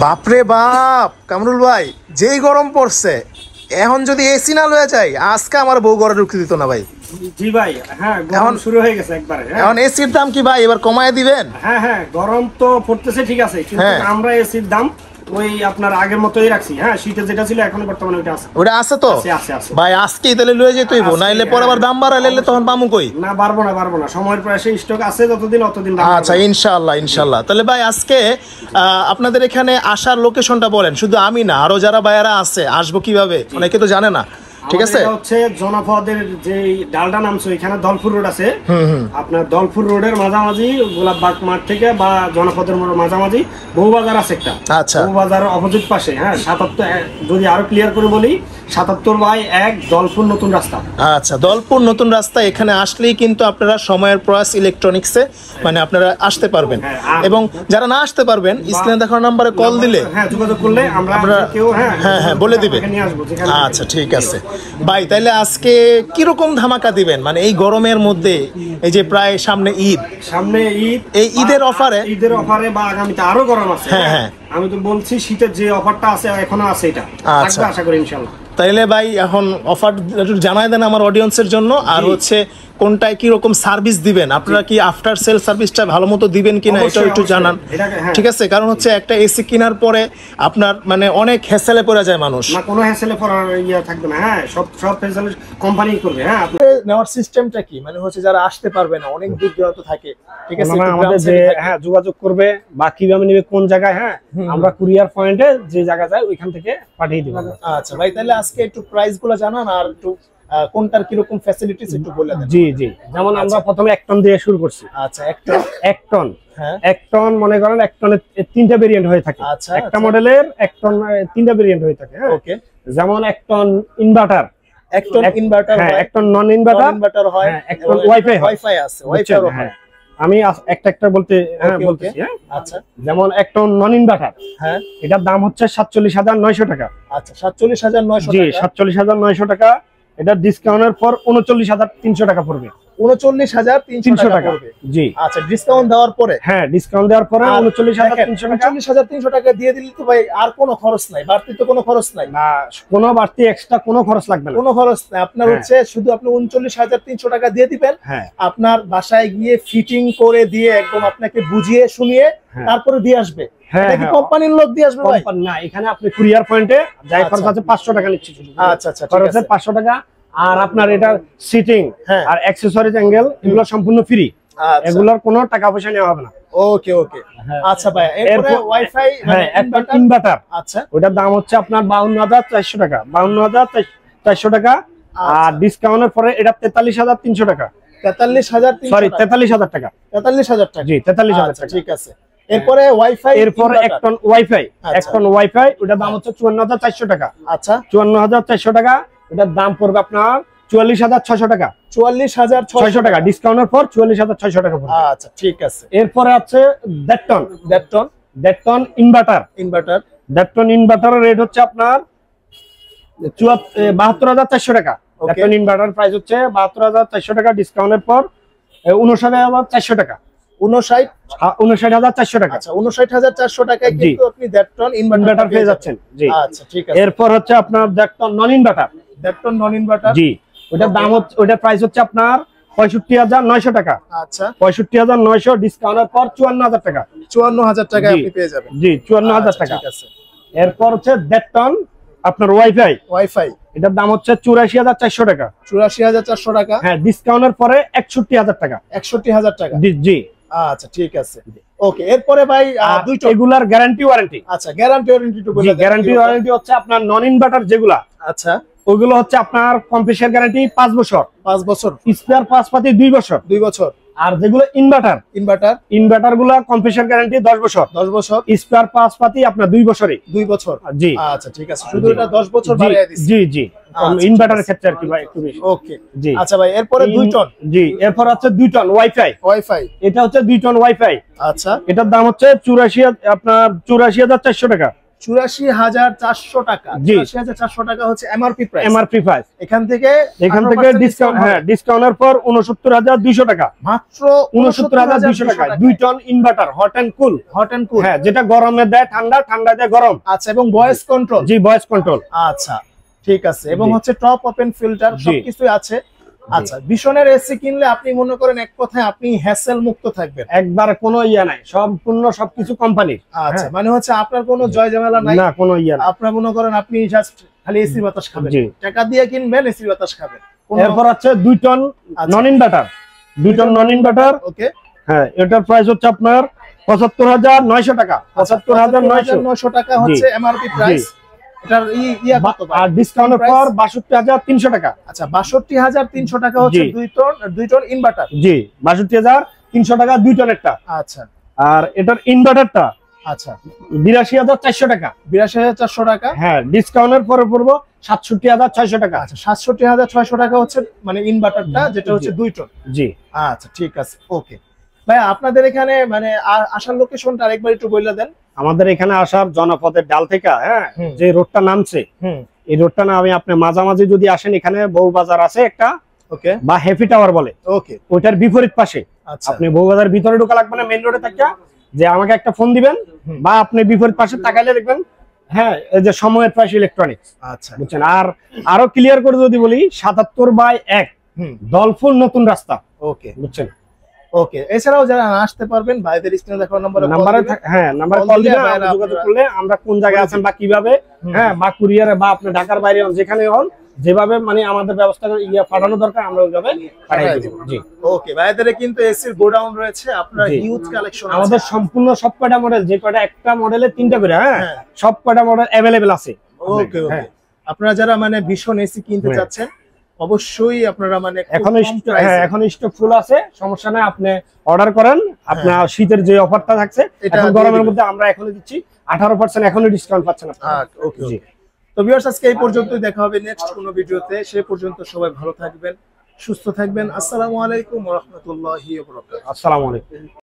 বাপরে বাপ কামরুল ভাই, যেই গরম পড়ছে, এখন যদি এসি না লয়ে যাই আজকে আমার বউ ঘরে ঢুকতে দিত না ভাই। জি ভাই, হ্যাঁ গরম শুরু হয়ে গেছে একবারে। এখন এসির দাম কি ভাই এবার কমায় দিবেন? হ্যাঁ হ্যাঁ, গরম তো পড়তেছে ঠিক আছে, কিন্তু আমরা এসির দাম ওই আপনার আগের মতোই রাখছি। হ্যাঁ, শীতে যেটা ছিল এখন বর্তমানে ওটা আছে। ওটা আছে তো ভাই, আজকেই তাহলে লয়ে যেতে হইব, নাইলে পরে আবার দাম বাড়াইলে তখন পামু কই? না, পারবো না, সময়ের প্রায় স্টক আছে, যতদিন অতদিন। আচ্ছা, ইনশাআল্লাহ। তাহলে ভাই আজকে আপনাদের এখানে আসার লোকেশনটা বলেন, শুধু আমি না আরো যারা ভাইয়ারা আছে আসবো কিভাবে, অনেকে তো জানে না। ঠিক আছে, হচ্ছে জনপদের যে ডালডা নামছে এখানে দলপুর রোড আছে, আপনার দলপুর রোডের মাঝামাঝি গোলাপবাগ মাঠ থেকে বা জনপদের মাঝামাঝি বউবাজার আছে একটা। আচ্ছা, বউবাজার অপোজিট পাশে। হ্যাঁ, 77, যদি আরো ক্লিয়ার করে বলি 77/1 দলপুর নতুন রাস্তা। আচ্ছা, দলপুর নতুন রাস্তা। এখানে আসলেই কিন্তু আপনারা সময়ের প্রয়াস ইলেকট্রনিক্সে মানে আপনারা আসতে পারবেন, এবং যারা না আসতে পারবেন স্ক্রিনে দেখানো নম্বরে কল দিলে, হ্যাঁ যোগাযোগ করলে আমরা কেউ হ্যাঁ বলে দিবে। আচ্ছা ঠিক আছে ভাই, তাইলে আজকে কিরকম ধামাকা দিবেন মানে এই গরমের মধ্যে? এই যে প্রায় সামনে ঈদ, এই ঈদের অফারে বা আগামীতে আরো গরম আছে। হ্যাঁ, আমি তো বলছি শীতের যে অফারটা আছে এখনো আছে, এটা থাকবে আশা করি ইনশাআল্লাহ। তাইলে ভাই এখন অফার জানাই দেন আমার অডিয়েন্সের জন্য, আর হচ্ছে কোনটায় কি রকম সার্ভিস দিবেন আপনারা, কি আফটার সেল সার্ভিসটা ভালো মতো দিবেন কিনা এটা একটু জানান। ঠিক আছে, কারণ হচ্ছে একটা এসি কেনার পরে আপনার মানে অনেক হ্যাসেলে পড়ে যায় মানুষ। না, কোনো হ্যাসেলে পড়ার ইয়া থাকবে না। হ্যাঁ, সব ফেসিলিটি কোম্পানি করবে। হ্যাঁ, আপনি নেওয়ার সিস্টেমটা কি মানে হচ্ছে যারা আসতে পারবে না, অনেক দূর দূরান্ত থাকে, ঠিক আছে, আমাদের যে যোগাযোগ করবে বা কিভাবে নেবে কোন জায়গায়, হ্যাঁ আমরা কুরিয়ার পয়েন্টে যে জায়গা যায় ওইখান থেকে পাঠিয়ে দেব। আচ্ছা ভাই, তাহলে আজকে একটু প্রাইস গুলো জানান, আর একটু কোনটার কি রকম ফ্যাসিলিটিস একটু বলে দেন। জি, যেমন আমরা প্রথমে 1 টন দিয়ে শুরু করছি। আচ্ছা, 1 টন। হ্যাঁ, 1 টন মনে করেন 1 টনের 3টা ভেরিয়েন্ট হয়ে থাকে। আচ্ছা, একটা মডেলের 1 টন 3টা ভেরিয়েন্ট হয়ে থাকে। হ্যাঁ, ওকে। যেমন 1 টন ইনভার্টার, 1 টন ইনভার্টার, হ্যাঁ 1 টন নন ইনভার্টার হয়, 1 টন ওয়াইফাই আছে, ওয়াইফাই। হ্যাঁ, আমি একটা বলতেছি। হ্যাঁ, আচ্ছা, যেমন 1 টন নন ইনভার্টার, হ্যাঁ এটার দাম হচ্ছে 47,900 টাকা। আচ্ছা, 47,900 জি, 47,900 টাকা। এটা ডিসকাউন্টের পর 39,300 টাকা পড়বে। 39,300 টাকা পড়বে। জি, আচ্ছা, ডিসকাউন্ট দেওয়ার পরে? হ্যাঁ, ডিসকাউন্ট দেওয়ার পরে 39,300 টাকা দিয়ে দিলে তো ভাই আর কোনো খরচ নাই, বাড়তি তো কোনো খরচ নাই না, কোনো বাড়তি এক্সট্রা কোনো খরচ লাগবে না, কোনো খরচ নাই। আপনার হচ্ছে শুধু আপনি 39,300 টাকা দিয়ে দিবেন। হ্যাঁ, আপনার বাসায় গিয়ে ফিটিং করে দিয়ে একদম আপনাকে বুঝিয়ে শুনিয়ে তারপরে দিয়ে আসবে। এটা কি কোম্পানির লোক দিয়ে আসবে ভাই? না, এখানে আপনি কুরিয়ার পয়েন্টে যাই খরচ আছে 500 টাকা নিচ্ছি। আচ্ছা, ঠিক আছে, 500 টাকা। আর আপনার এটা সিটিং আর অ্যাকসেসরিজ অ্যাঙ্গেল এগুলো সম্পূর্ণ ফ্রি, এগুলোর কোনো টাকা পয়সা নেওয়া হবে না। ওকে। আচ্ছা ভাই, এরপরে ওয়াইফাই মানে ইনভার্টার, আচ্ছা ওটার দাম হচ্ছে আপনার 52,400 টাকা, 52,400 টাকা। আর ডিসকাউন্টের পরে এটা 43,300 টাকা। 43,300, সরি 43,000 টাকা। 43,000 টাকা, জি 43,000 টাকা। ঠিক আছে। এরপরে ওয়াইফাই, এরপরে 1 টন ওয়াইফাই, 1 টন ওয়াইফাই ওটার দাম হচ্ছে 54,400 টাকা। আচ্ছা, 54,400 টাকা। এটার দাম পড়বে আপনার 44,600 টাকা। 44,600 টাকা, ডিসকাউন্টের পর 44,600 টাকা পড়বে। আচ্ছা, ঠিক আছে। এরপরে আছে 1.5 টন ইনভার্টার। 1.5 টন ইনভার্টারের রেট হচ্ছে আপনার 72,400 টাকা। 1 টন ইনভার্টার প্রাইস হচ্ছে 72,400 টাকা, ডিসকাউন্টের পর 59,400 টাকা। 59,400 টাকা। আচ্ছা, 59,400 টাকায় কিন্তু আপনি 1.5 টন ইনভার্টার পেয়ে যাচ্ছেন। জি, আচ্ছা, ঠিক আছে। এরপর হচ্ছে আপনার 1.5 ton non inverter. 1.5 ton non inverter, জি, ওটার দাম হচ্ছে, ওটার প্রাইস হচ্ছে আপনার 65,900 টাকা। আচ্ছা, 65,900, ডিসকাউন্টের পর 54,000 টাকা। 54,000 টাকায় আপনি পেয়ে যাবেন। জি, 54,000 টাকা। ঠিক আছে। এরপর হচ্ছে 1.5 টন আপনার ওয়াইফাই, এটার দাম হচ্ছে 84,400 টাকা। 84,400 টাকা, হ্যাঁ, ডিসকাউন্টের পরে 61,000 টাকা। 61,000 টাকা, জি। আচ্ছা, ঠিক আছে। ওকে, এরপরে ভাই দুইটা রেগুলার গ্যারান্টি ওয়ারেন্টি। আচ্ছা, গ্যারান্টি ওয়ারেন্টি একটু বলে দেন। গ্যারান্টি ওয়ারেন্টি হচ্ছে আপনার নন ইনভার্টার যেগুলা, আচ্ছা ওগুলো হচ্ছে আপনার কম্প্রেসার গ্যারান্টি 5 বছর, 5 বছর, স্পেয়ার পার্টস 2 বছর, 2 বছর। আর যেগুলো ইনভার্টার গুলো কম্প্রেসার গ্যারান্টি 10 বছর, 10 বছর, স্পেয়ার পার্টস আপনার 2 বছরই, 2 বছর। জি, আচ্ছা, ঠিক আছে, শুধু এটা 10 বছর বাড়িয়ে দিছি। জি, ইনভার্টারের ক্ষেত্রে আর কি ভাই একটু বেশি। ওকে, জি। আচ্ছা ভাই, এরপরে 2 টন। জি, এরপর আছে 2 টন ওয়াইফাই। এটা হচ্ছে 2 টন ওয়াইফাই। আচ্ছা, এটার দাম হচ্ছে 84,400 টাকা। 84,400 টাকা। 84,400 টাকা হচ্ছে এমআরপি প্রাইস। MRP price. এখান থেকে ডিসকাউন্ট, হ্যাঁ, ডিসকাউন্টের পর 69,200 টাকা, মাত্র 69,200 টাকা। 2 ton inverter, hot and cool. হ্যাঁ, যেটা গরমে দেয় ঠান্ডা, ঠান্ডা দেয় গরম। আচ্ছা, এবং ভয়েস কন্ট্রোল। জি, ভয়েস কন্ট্রোল। আচ্ছা, ঠিক আছে। এবং হচ্ছে টপ ওপেন ফিল্টার, সবকিছুই আছে। আচ্ছা, বিশনের এসি কিনলে আপনি মনে করেন এক কথায় আপনি হ্যাসেল মুক্ত থাকবেন, একবার কোনো ইয়া নাই, সম্পূর্ণ সবকিছু কোম্পানির। আচ্ছা, মানে হচ্ছে আপনার কোনো জয় ঝামেলা নাই, না কোনো ইয়া না। আপনার মনে করেন আপনি জাস্ট খালি এসি বাতাস খাবেন, টাকা দিয়ে কিনবেন, এসি বাতাস খাবেন। এরপর আছে 2 ton non inverter. 2 ton non inverter, okay. হ্যাঁ, এটার প্রাইস হচ্ছে আপনার 75,900 টাকা। 75,900 টাকা হচ্ছে এমআরপি প্রাইস। এটার ইয়া কত ভাই? আর ডিসকাউন্টের পর 62,300 টাকা। আচ্ছা, 62,300 টাকা হচ্ছে 2 টন ইনভার্টার। জি, 62,300 টাকা 2 টন একটা। আচ্ছা, আর এটার ইনভার্টারটা আচ্ছা 82,400 টাকা। 82,400 টাকা, হ্যাঁ, ডিসকাউন্টের পরে পড়বো 67,600 টাকা। আচ্ছা, 67,600 টাকা হচ্ছে মানে ইনভার্টারটা, যেটা হচ্ছে 2 টন। জি, আচ্ছা, ঠিক আছে, ওকে ভাই। আপনাদের এখানে মানে আসার লোকেশনটা আরেকবার একটু বলে দেন। আমাদের এখানে আসার জনপথের ডাল থেকে, হ্যাঁ, যে রোডটা নামছে, এই রোডটা না, আমি আপনি মাঝামাঝি যদি আসেন, এখানে বউবাজার আছে একটা, ওকে, বা হ্যাপি টাওয়ার বলে, ওকে, ওইটার বিপরীত পাশে। আপনি বউবাজারের ভিতরে ঢোকা লাগবে না, মেইন রোডে থাকিয়া যে আমাকে একটা ফোন দিবেন, বা আপনি বিপরীত পাশে তাকাইলে দেখবেন, হ্যাঁ, এই যে সময়ের প্রাইস ইলেকট্রনিক্স। আচ্ছা, বুঝছেন। আর আরো ক্লিয়ার করে যদি বলি, 77/1 দলফুল নতুন রাস্তা, ওকে, বুঝছেন। ওকে, এছাড়াও যারা আসতে পারবেন ভাইদের স্ক্রিনে দেখানো নম্বরে হ্যাঁ, নাম্বারে কল দিলে যোগাযোগ করলে আমরা কোন জায়গায় আছেন বা কিভাবে, হ্যাঁ, বা কুরিয়ারে বা আপনি ঢাকার বাইরে যেখানে হন, যেভাবে মানে আমাদের ব্যবস্থা ইয়া পাঠানো দরকার, আমরা ওইভাবে পাঠিয়ে দেব। জি, ওকে। ভাইদের কিন্তু এসির গোডাউন রয়েছে, আপনার হিউজ কালেকশন আছে। আমাদের সম্পূর্ণ সব কয়টা মডেল, যে কয়টা একটা মডেলে 3টা করে, হ্যাঁ, সব কয়টা মডেল अवेलेबल আছে। ওকে, ওকে। আপনারা যারা মানে ভীষণ এসি কিনতে চাচ্ছেন, অবশ্যই আপনারা মানে এখন স্টক ফুল আছে, সমস্যা নাই, আপনি অর্ডার করেন। আপনার শীতের যে অফারটা থাকছে, এখন গরমের মধ্যে আমরা এখনই দিচ্ছি 18% এখনই ডিসকাউন্ট পাচ্ছেন আপনারা। ওকে, জি। তো ভিউয়ার্স, আজকে এই পর্যন্তই, দেখা হবে নেক্সট কোনো ভিডিওতে। সেই পর্যন্ত সবাই ভালো থাকবেন, সুস্থ থাকবেন। আসসালামু আলাইকুম ওয়া রাহমাতুল্লাহি ওয়া বারাকাতুহু। আসসালামু আলাইকুম।